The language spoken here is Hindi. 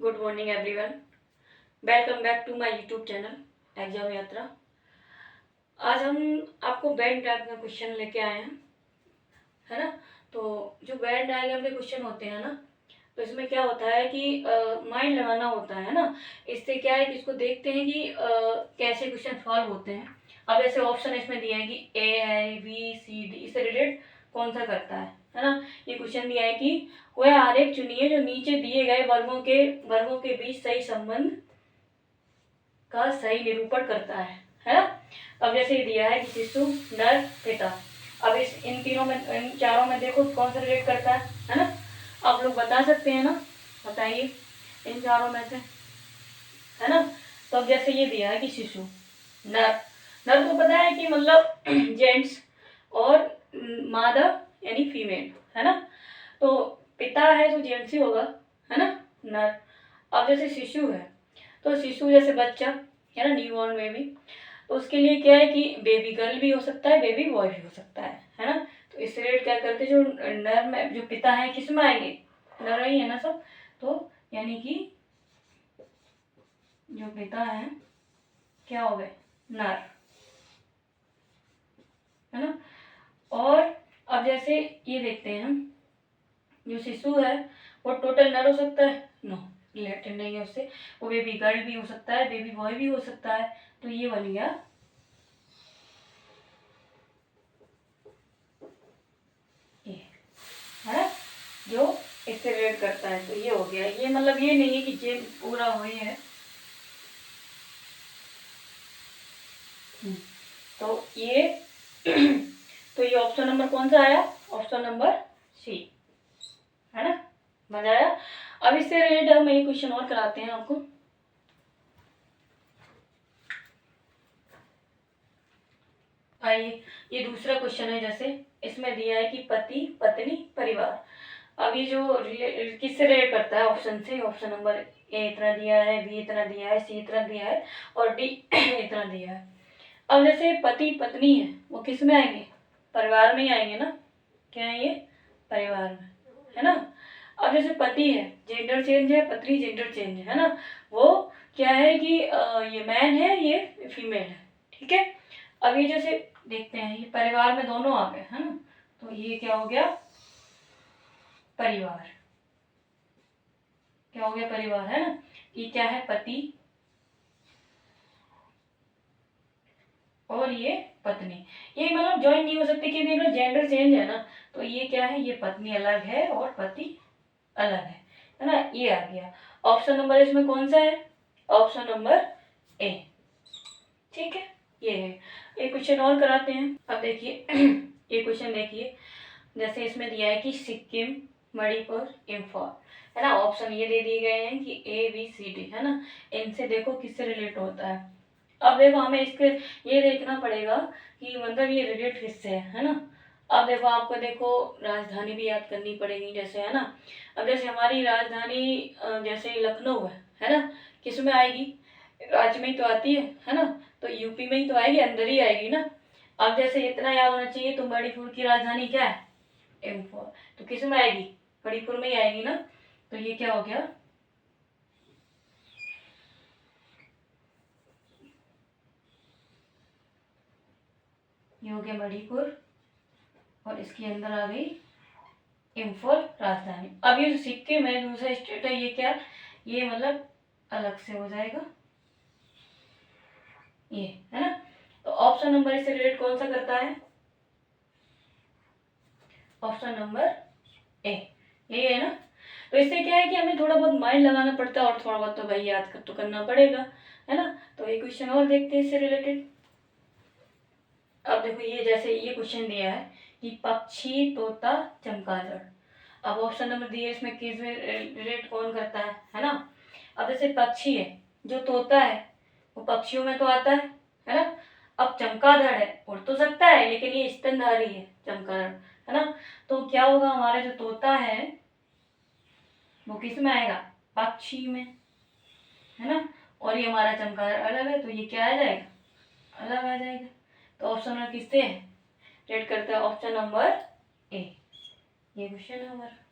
Good morning everyone. Welcome back to my YouTube channel exam Yatra. आज हम आपको वेन टाइप का क्वेश्चन लेके आए हैं, है ना। तो जो वेन डायग्राम के क्वेश्चन होते हैं ना, तो इसमें क्या होता है कि माइंड लगाना होता है ना। इससे क्या है कि इसको देखते हैं कि कैसे क्वेश्चन सॉल्व होते हैं। अब ऐसे ऑप्शन इसमें दिए हैं कि ए है, बी, सी, डी, इससे रिलेटेड कौन सा करता है ना। ये क्वेश्चन दिया है कि वह आरेख चुनिए जो नीचे दिए गए वर्गों के बीच सही संबंध का सही निरूपण करता है ना। अब जैसे ये दिया है कि शिशु, नर, पिता। अब इन चारों में देखो कौन सा रिलेट करता है ना। आप लोग बता सकते हैं ना, बताइए इन चारों में से, है ना। तो अब जैसे ये दिया है कि शिशु, नर। नर को पता है कि मतलब जेंट्स और मादा यानी फीमेल, है ना। तो पिता है तो जेंट्स ही होगा, है ना, नर। अब जैसे शिशु है तो शिशु जैसे बच्चा, है ना, न्यूबॉर्न बेबी। तो उसके लिए क्या है कि बेबी गर्ल भी हो सकता है, बेबी बॉय भी हो सकता है ना। तो इस रिलेट क्या करते हैं, जो नर में जो पिता है किस में आएंगे, नर ही है ना सब। तो यानी कि जो पिता है क्या हो गए, नर, है ना। और अब जैसे ये देखते हैं हम, जो शिशु है वो टोटल नर हो सकता है, नो, रिलेटेड नहीं है उससे। वो बेबी गर्ल भी हो सकता है, बेबी बॉय भी हो सकता है। तो ये बन गया ये, है ना, जो इससे रिलेट करता है। तो ये हो गया। ये मतलब ये नहीं है कि जे पूरा हो ही है। तो ये तो ये ऑप्शन नंबर कौन सा आया, ऑप्शन नंबर सी, है ना। मजा आया। अब इससे रिलेटेड हम एक क्वेश्चन और कराते हैं आपको। आइए, ये दूसरा क्वेश्चन है। जैसे इसमें दिया है कि पति, पत्नी, परिवार। अब ये जो किससे रिलेट करता है, ऑप्शन से। ऑप्शन नंबर ए इतना दिया है, बी इतना दिया है, सी इतना दिया है और डी इतना दिया है। अब जैसे पति पत्नी है वो किस में आएंगे, परिवार में ही आएंगे ना। क्या है ये, परिवार में, है ना। अब जैसे पति है, जेंडर चेंज है, पत्नी जेंडर चेंज है ना। वो क्या है कि ये मैन है, ये फीमेल है, ठीक है। अब ये जैसे देखते हैं, ये परिवार में दोनों आ गए, है ना। तो ये क्या हो गया, परिवार। क्या हो गया, परिवार, है ना। ये क्या है, पति और ये पत्नी। ये मतलब ज्वाइन नहीं हो सकते क्योंकि इनका जेंडर चेंज है ना। तो ये क्या है, ये पत्नी अलग है और पति अलग है ना। ये आ गया। ऑप्शन नंबर इसमें कौन सा है, ऑप्शन नंबर ए, ठीक है। ये है। एक क्वेश्चन और कराते हैं। अब देखिए ये क्वेश्चन देखिए। जैसे इसमें दिया है कि सिक्किम, मणिपुर, इम्फाल, है ना। ऑप्शन ये दे दिए गए हैं कि ए, बी, सी, डी, है ना। इनसे देखो किससे रिलेट होता है। अब देखो हमें इसके ये देखना पड़ेगा कि मतलब ये रिलेट किससे है ना। अब देखो आपको देखो राजधानी भी याद करनी पड़ेगी, जैसे, है ना। अब जैसे हमारी राजधानी जैसे लखनऊ है ना, किस में आएगी, राज्य में ही तो आती है ना। तो यूपी में ही तो आएगी, अंदर ही आएगी ना। अब जैसे इतना याद होना चाहिए, तो मणिपुर की राजधानी क्या है, इम्फाल। तो किस में आएगी, मणिपुर में ही आएगी ना। तो ये क्या हो गया, ये हो गया मणिपुर और इसके अंदर आ गई इम्फाल राजधानी। अब ये जो सिक्किम है दूसरा स्टेट है, ये क्या, ये मतलब अलग से हो जाएगा, ये, है ना। तो ऑप्शन नंबर इससे रिलेट कौन सा करता है, ऑप्शन नंबर ए, यही है ना। तो इससे क्या है कि हमें थोड़ा बहुत माइंड लगाना पड़ता है और थोड़ा बहुत तो भाई याद कर तो करना पड़ेगा, है ना। तो एक क्वेश्चन और देखते हैं इससे रिलेटेड। अब देखो ये जैसे ये क्वेश्चन दिया है कि पक्षी, तोता, चमगादड़। अब ऑप्शन नंबर दिए, इसमें किस में रिलेट कौन करता है ना। अब जैसे पक्षी है, जो तोता है वो पक्षियों में तो आता है ना। अब चमगादड़ है, उड़ तो सकता है लेकिन ये स्तनधारी है चमगादड़, है ना। तो क्या होगा, हमारा जो तोता है वो किस में आएगा, पक्षी में, है ना। और ये हमारा चमगादड़ अलग है, तो ये क्या आ जाएगा, अलग आ जाएगा। तो ऑप्शन नंबर किससे रेड करता है, ऑप्शन नंबर ए। ये क्वेश्चन है हमारा।